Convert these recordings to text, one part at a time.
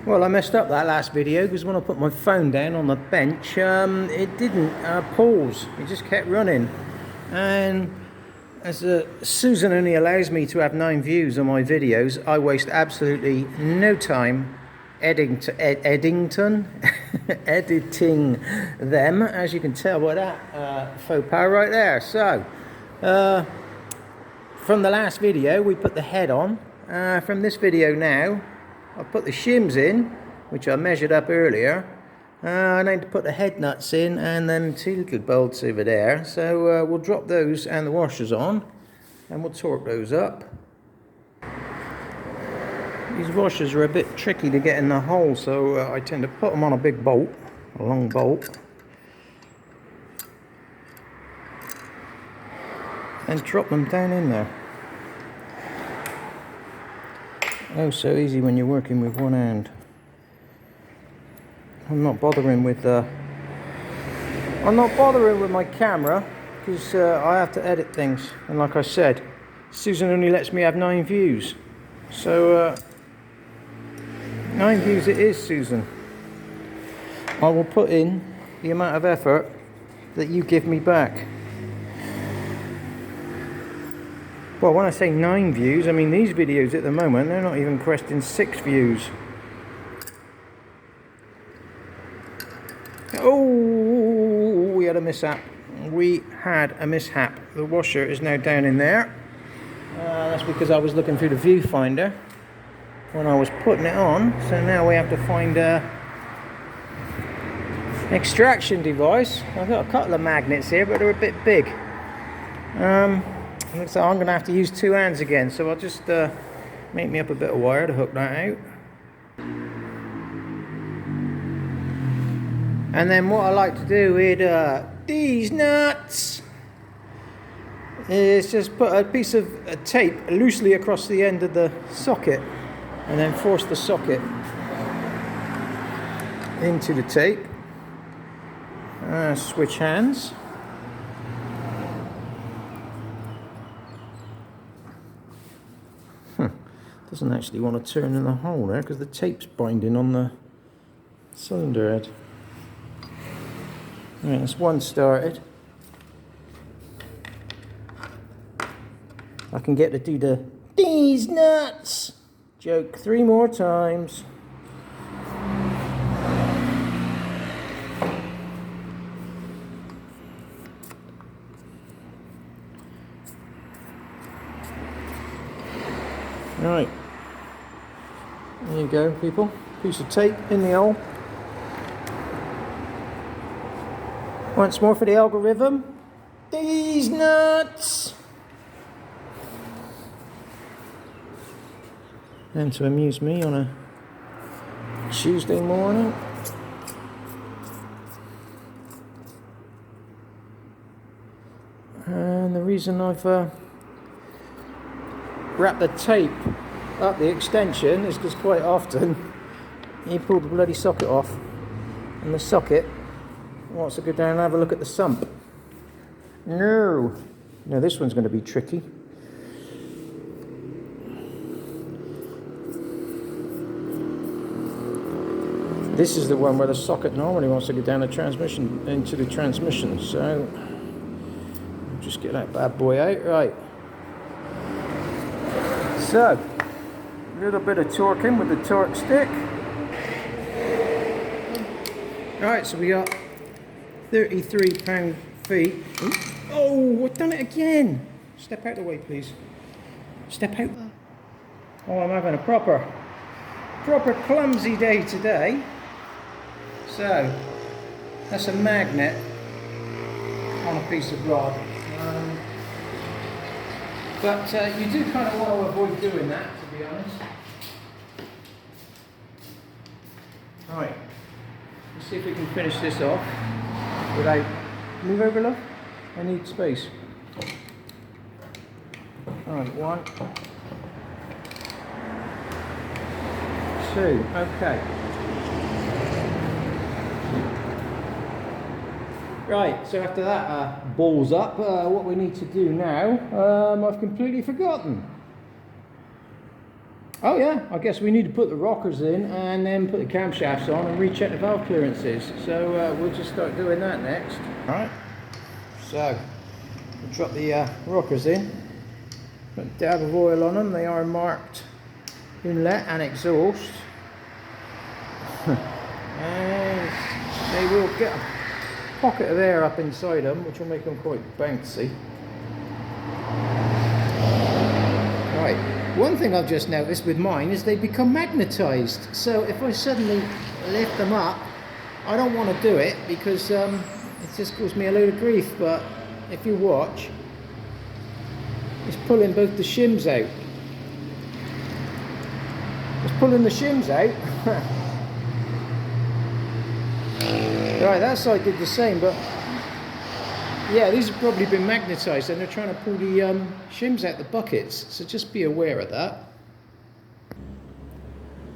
Well, I messed up that last video because when I put my phone down on the bench, it didn't pause. It just kept running. And as Susan only allows me to have 9 views on my videos, I waste absolutely no time editing them, as you can tell by that faux pas right there. So, from the last video, we put the head on. From this video now, I've put the shims in, which I measured up earlier. I need to put the head nuts in and them 2 little bolts over there. So we'll drop those and the washers on and we'll torque those up. These washers are a bit tricky to get in the hole, so I tend to put them on a big bolt, a long bolt, and drop them down in there. Oh, so easy when you're working with one hand. I'm not bothering with my camera because I have to edit things, and like I said, Susan only lets me have 9 views. So 9 views it is, Susan. I will put in the amount of effort that you give me back. Well, when I say 9 views, I mean these videos at the moment, they're not even cresting 6 views. Oh, we had a mishap. We had a mishap. The washer is now down in there. That's because I was looking through the viewfinder when I was putting it on. So now we have to find an extraction device. I've got a couple of magnets here, but they're a bit big. Looks like I'm going to have to use 2 hands again, so I'll just make me up a bit of wire to hook that out. And then what I like to do with these nuts is just put a piece of tape loosely across the end of the socket and then force the socket into the tape. Switch hands. Doesn't actually want to turn in the hole there because the tape's binding on the cylinder head. Right, that's one started. I can get to do the DEEZE nuts joke 3 more times. Right. There you go, people. Piece of tape in the hole. Once more for the algorithm. DEEZE nuts! And to amuse me on a Tuesday morning. And the reason I've wrapped the tape up the extension is because quite often you pull the bloody socket off and the socket wants to go down and have a look at the sump. No, this one's going to be tricky. This is the one where the socket normally wants to go down the transmission into the transmission, so just get that bad boy out. Right. So, a little bit of torquing with the torque stick. Alright, so we got 33 pound-feet. Oh, I've done it again! Step out of the way, please. Step out. Oh, I'm having a proper clumsy day today. So, that's a magnet on a piece of rod. But you do kind of want to avoid doing that, to be honest. Right, let's see if we can finish this off without... Move over, love. I need space. Alright, 1, 2, okay. Right, so after that balls up, what we need to do now, I've completely forgotten. Oh yeah, I guess we need to put the rockers in and then put the camshafts on and recheck the valve clearances. So we'll just start doing that next. Alright, so we'll drop the rockers in, put a dab of oil on them. They are marked inlet and exhaust. And they will get a pocket of air up inside them, which will make them quite bouncy. Right, one thing I've just noticed with mine is they become magnetized. So if I suddenly lift them up, I don't want to do it because it just caused me a load of grief. But if you watch, it's pulling both the shims out. It's pulling the shims out. Right, that side did the same, but yeah, these have probably been magnetised and they're trying to pull the shims out the buckets, so just be aware of that.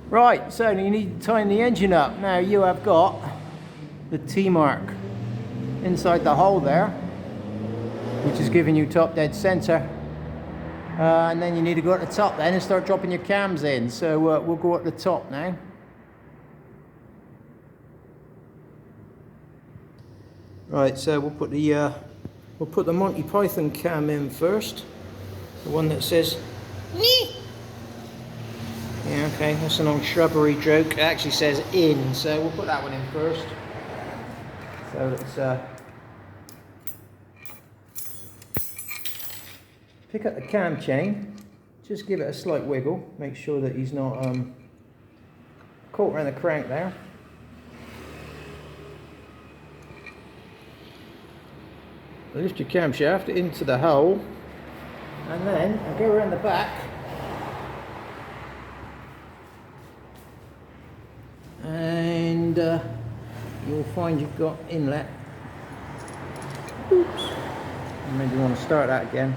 Right, so you need to tighten the engine up. Now you have got the T mark inside the hole there, which is giving you top dead centre. And then you need to go at the top then and start dropping your cams in. So we'll go at the top now. Right, so we'll put the Monty Python cam in first, the one that says "Nee." Yeah, okay, that's an old shrubbery joke. It actually says "in," so we'll put that one in first. So let's pick up the cam chain, just give it a slight wiggle, make sure that he's not caught around the crank there. Lift your camshaft into the hole and then I'll go around the back and you'll find you've got inlet. Oops. Maybe you want to start that again.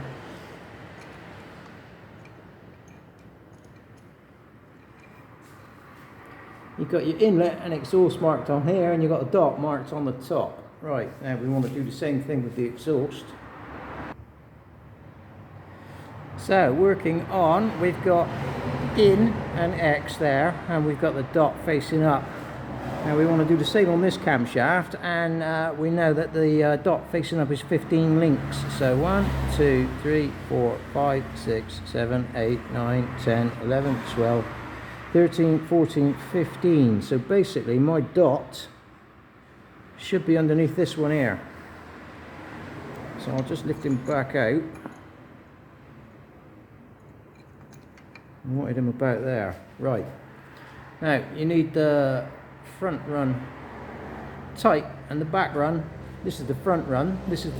You've got your inlet and exhaust marked on here and you've got a dot marked on the top. Right, now we want to do the same thing with the exhaust. So working on, we've got in and X there and we've got the dot facing up. Now we want to do the same on this camshaft and we know that the dot facing up is 15 links. So 1, 2, 3, 4, 5, 6, 7, 8, 9, 10, 11, 12, 13, 14, 15. So basically my dot should be underneath this one here. So I'll just lift him back out. I wanted him about there. Right. Now you need the front run tight and the back run. This is the front run. This is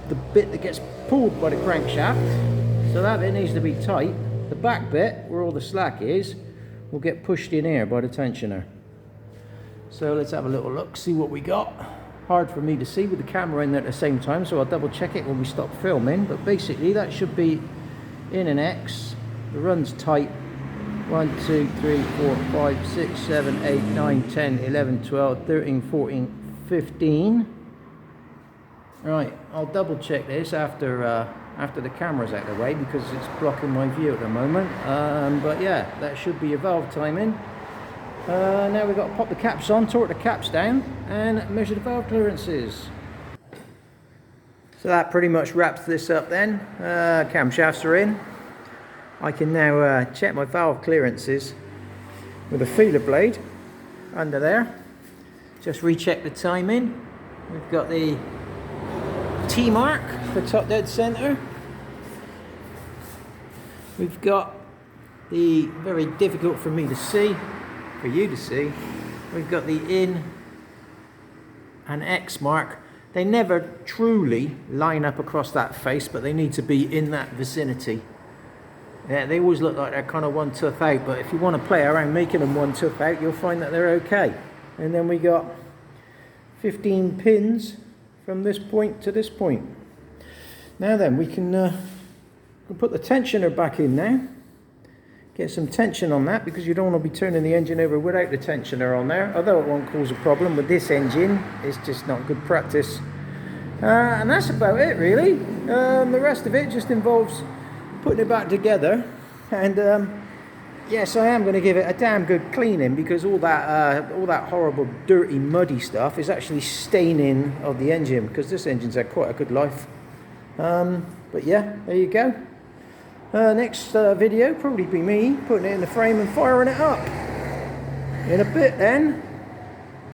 the bit that gets pulled by the crankshaft. So that bit needs to be tight. The back bit, where all the slack is, will get pushed in here by the tensioner. So let's have a little look, see what we got. Hard for me to see with the camera in there at the same time, so I'll double check it when we stop filming. But basically that should be in an X. The run's tight. 1, 2, 3, 4, 5, 6, 7, 8, 9, 10, 11, 12, 13, 14, 15. Right, I'll double check this after the camera's out of the way because it's blocking my view at the moment. But yeah, that should be your valve timing. Now we've got to pop the caps on, torque the caps down and measure the valve clearances. So that pretty much wraps this up then. Camshafts are in. I can now check my valve clearances with a feeler blade under there. Just recheck the timing. We've got the T mark for top dead center. We've got the very difficult for me to see, for you to see, we've got the in and X mark. They never truly line up across that face, but they need to be in that vicinity. Yeah, they always look like they're kind of one tooth out, but if you want to play around making them one tooth out, you'll find that they're okay. And then we got 15 pins from this point to this point. Now then, we can we'll put the tensioner back in now. Get some tension on that because you don't want to be turning the engine over without the tensioner on there, although it won't cause a problem with this engine. It's just not good practice. And that's about it really. The rest of it just involves putting it back together and Yes, I am going to give it a damn good cleaning, because all that horrible, dirty, muddy stuff is actually staining of the engine, because this engine's had quite a good life. But yeah, there you go. Next video probably be me putting it in the frame and firing it up. In a bit then.